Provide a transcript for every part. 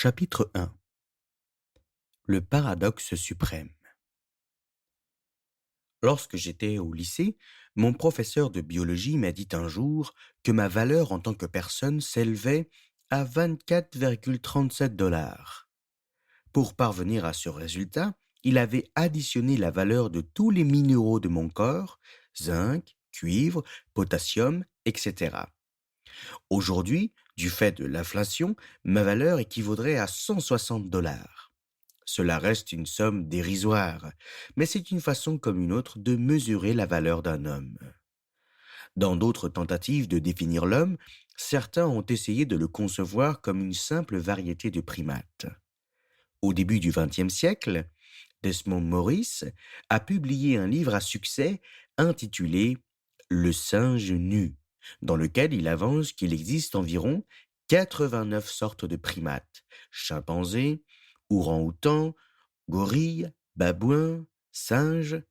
Chapitre 1. Le paradoxe suprême. Lorsque j'étais au lycée, mon professeur de biologie m'a dit un jour que ma valeur en tant que personne s'élevait à 24,37 $. Pour parvenir à ce résultat, il avait additionné la valeur de tous les minéraux de mon corps, zinc, cuivre, potassium, etc. Aujourd'hui, du fait de l'inflation, ma valeur équivaudrait à 160 $. Cela reste une somme dérisoire, mais c'est une façon comme une autre de mesurer la valeur d'un homme. Dans d'autres tentatives de définir l'homme, certains ont essayé de le concevoir comme une simple variété de primates. Au début du XXe siècle, Desmond Morris a publié un livre à succès intitulé Le singe nu, dans lequel il avance qu'il existe environ 89 sortes de primates, chimpanzés, orang-outans, gorilles, babouins, singes,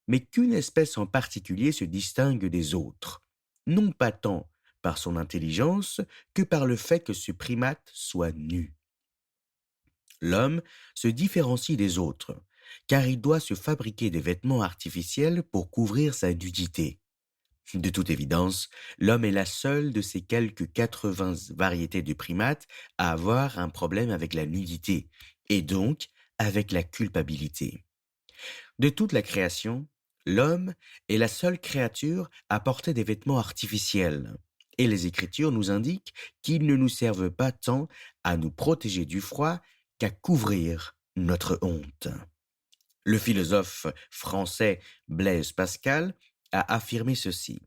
mais qu'une espèce en particulier se distingue des autres, non pas tant par son intelligence que par le fait que ce primate soit nu. L'homme se différencie des autres, car il doit se fabriquer des vêtements artificiels pour couvrir sa nudité. De toute évidence, l'homme est la seule de ces quelques 80 variétés de primates à avoir un problème avec la nudité, et donc avec la culpabilité. De toute la création, l'homme est la seule créature à porter des vêtements artificiels, et les Écritures nous indiquent qu'ils ne nous servent pas tant à nous protéger du froid qu'à couvrir notre honte. Le philosophe français Blaise Pascal a affirmé ceci: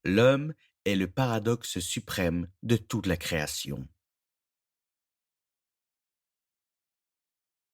L'homme est le paradoxe suprême de toute la création.